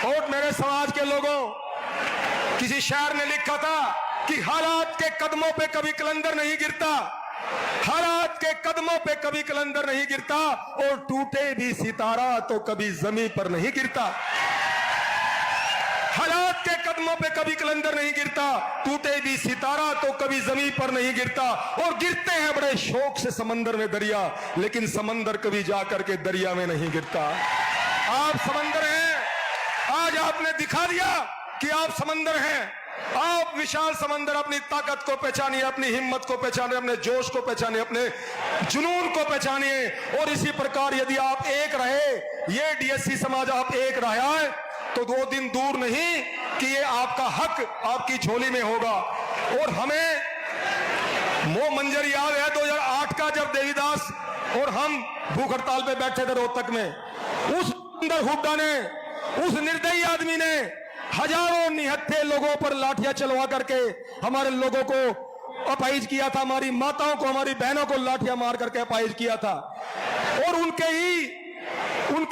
और मेरे समाज के लोगों, किसी शायर ने लिखा था कि हालात के कदमों पे कभी कलंदर नहीं गिरता, हालात के कदमों पे कभी कलंदर नहीं गिरता, और टूटे भी सितारा तो कभी जमीन पर नहीं गिरता। हालात के कदमों पे कभी कलंदर नहीं गिरता, टूटे भी सितारा तो कभी जमीन पर नहीं गिरता। और गिरते हैं बड़े शौक से समंदर में दरिया, लेकिन समंदर कभी जाकर के दरिया में नहीं गिरता। आप समंदर हैं, आज आपने दिखा दिया कि आप समंदर हैं। आप विशाल समंदर, अपनी ताकत को पहचानिए, अपनी हिम्मत को पहचानिए, अपने जोश को पहचानिए, अपने जुनून को पहचानिए। और इसी प्रकार यदि आप एक रहे, ये डीएससी समाज आप एक रहा है, तो 2 दिन दूर नहीं कि ये आपका हक आपकी झोली में होगा। और हमें वो मंजर याद है 2008 का, जब देवीदास और हम भूख हड़ताल पे बैठे थे रोहतक में। उस अंदर हुड्डा ने, उस निर्दयी आदमी ने हजारों निहत्थे लोगों पर लाठियां चलवा करके हमारे लोगों को अपाहिज किया था, हमारी माताओं को, हमारी बहनों को लाठियां मार करके अपाहिज किया था। और उनके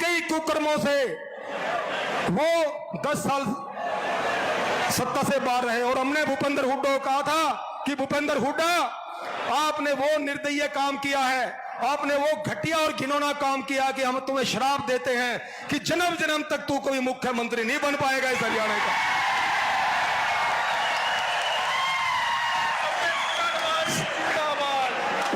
ही कुकर्मों से वो 10 साल सत्ता से बाहर रहे। और हमने भूपेंद्र हुड्डा को कहा था कि भूपेंद्र हुड्डा, आपने वो निर्दयी काम किया है, आपने वो घटिया और घिनौना काम किया कि हम तुम्हें श्राप देते हैं कि जन्म जन्म तक तू कोई मुख्यमंत्री नहीं बन पाएगा इस हरियाणा का।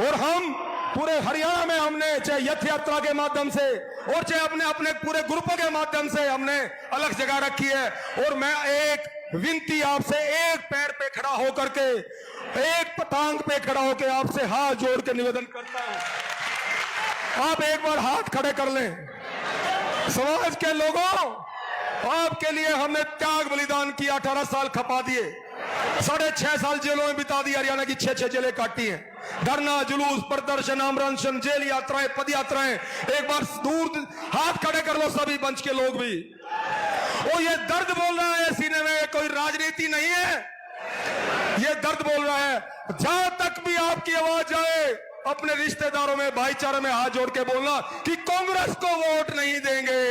और हम पूरे हरियाणा में हमने चाहे यथ यात्रा के माध्यम से और चाहे अपने पूरे ग्रुपों के माध्यम से हमने अलग जगह रखी है। और मैं एक विनती आपसे, एक पैर पे खड़ा होकर के, एक टांग पे खड़ा होकर आपसे हाथ जोड़ के निवेदन करता हूं, आप एक बार हाथ खड़े कर लें। समाज के लोगों, आपके लिए हमने त्याग बलिदान किया, 18 साल खपा दिए, 6.5 साल जेलों में बिता दी, हरियाणा की 6 जेलें काटी हैं। धरना, जुलूस, प्रदर्शन, आमरन, जेल यात्राएं, पद यात्राएं, एक बार दूर हाथ खड़े कर लो सभी मंच के लोग भी। और ये दर्द बोल रहा है सीने में, कोई राजनीति नहीं है, ये दर्द बोल रहा है। जहां तक भी आपकी आवाज जाए, अपने रिश्तेदारों में, भाईचारे में हाथ जोड़ के बोलना कि कांग्रेस को वोट नहीं देंगे।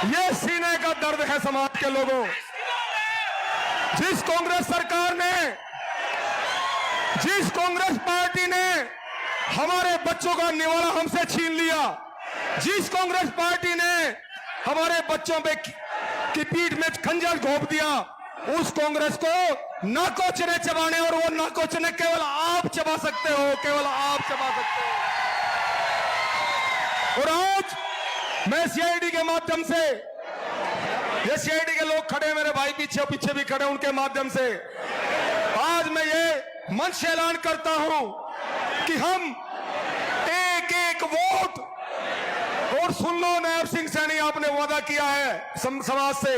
ये सीने का दर्द है समाज के लोगों। जिस कांग्रेस सरकार ने, जिस कांग्रेस पार्टी ने हमारे बच्चों का निवाला हमसे छीन लिया, जिस कांग्रेस पार्टी ने हमारे बच्चों पे की पीठ में खंजर घोंप दिया, उस कांग्रेस को नाकोचने चबाने, और वो नाकोचने केवल आप चबा सकते हो, केवल आप चबा सकते हो। और आज मैं सीआईडी के माध्यम से, ये सीआईडी के लोग खड़े, मेरे भाई पीछे भी खड़े, उनके माध्यम से आज मैं ये मंच से ऐलान करता हूं कि हम एक वोट। और सुन लो नायब सिंह सैनी, आपने वादा किया है समाज से,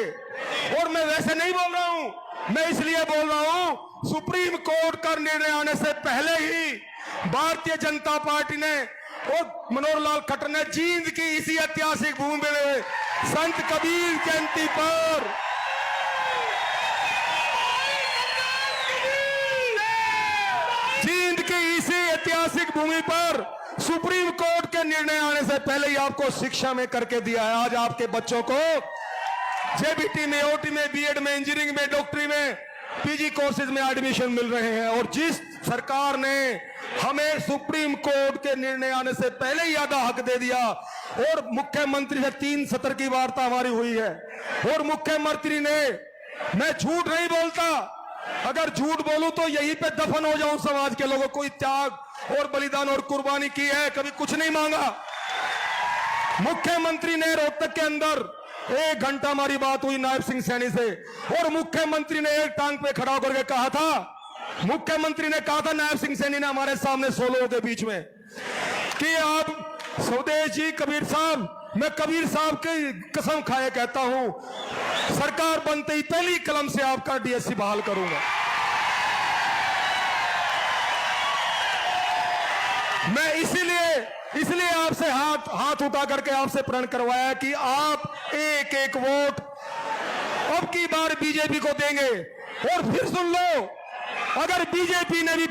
और मैं वैसे नहीं बोल रहा हूं, मैं इसलिए बोल रहा हूं, सुप्रीम कोर्ट का निर्णय आने से पहले ही भारतीय जनता पार्टी ने और मनोहर लाल खट्टर ने जींद की इसी ऐतिहासिक भूमि में संत कबीर जयंती पर जींद की इसी ऐतिहासिक भूमि पर सुप्रीम कोर्ट के निर्णय आने से पहले ही आपको शिक्षा में करके दिया है। आज आपके बच्चों को जेबीटी में, ओटी में, बीएड में, इंजीनियरिंग में, डॉक्टरी में, पीजी कोर्सेज में एडमिशन मिल रहे हैं। और जिस सरकार ने हमें सुप्रीम कोर्ट के निर्णय आने से पहले ही आधा हक दे दिया, और मुख्यमंत्री से 3 सत्र की वार्ता हमारी हुई है, और मुख्यमंत्री ने, मैं झूठ नहीं बोलता, अगर झूठ बोलूं तो यहीं पे दफन हो जाऊं समाज के लोगों, कोई त्याग और बलिदान और कुर्बानी की है, कभी कुछ नहीं मांगा। मुख्यमंत्री ने रोहतक के अंदर 1 घंटा हमारी बात हुई नायब सिंह सैनी से, और मुख्यमंत्री ने एक टांग पे खड़ा होकर के कहा था, मुख्यमंत्री ने कहा था नायब सिंह सैनी ने हमारे सामने 100 लोगों के बीच में, कि आप स्वदेश जी कबीर साहब, मैं कबीर साहब की कसम खाए कहता हूं, सरकार बनते ही पहली कलम से आपका डीएससी बहाल करूंगा। मैं इसलिए आपसे हाथ उठा करके आपसे प्रण करवाया कि आप एक एक वोट अब की बार बीजेपी को देंगे। और फिर सुन लो, अगर बीजेपी ने भी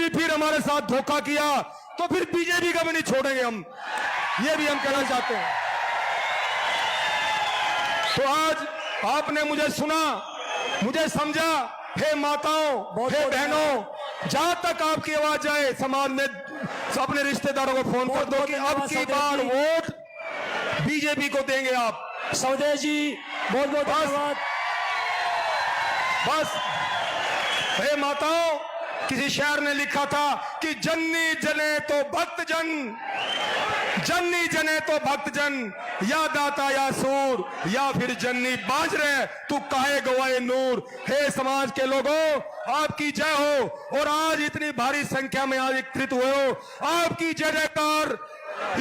फिर हमारे साथ धोखा किया तो फिर बीजेपी का भी नहीं छोड़ेंगे हम, ये भी हम कहना चाहते हैं। तो आज आपने मुझे सुना, मुझे समझा। हे माताओं, हे बहनों, जहां तक आपकी आवाज जाए समाज में अपने रिश्तेदारों को फोन कर दो कि अब की बार वोट बीजेपी को देंगे आप। स्वदेश जी बहुत बहुत धन्यवाद। बस हे माताओं, किसी शायर ने लिखा था कि जन्नी जने तो भक्तजन, जन्नी जने तो भक्तजन, या दाता या सूर, या फिर जन्नी बाज रहे तू काहे गवाए नूर। हे समाज के लोगों, आपकी जय हो। और आज इतनी भारी संख्या में आज एकत्रित हुए हो, आपकी जय जयकार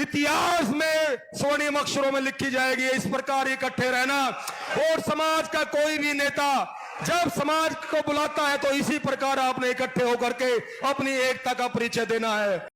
इतिहास में स्वर्णिम अक्षरों में लिखी जाएगी। इस प्रकार इकट्ठे रहना। और समाज का कोई भी नेता जब समाज को बुलाता है तो इसी प्रकार आपने इकट्ठे होकर के अपनी एकता का परिचय देना है।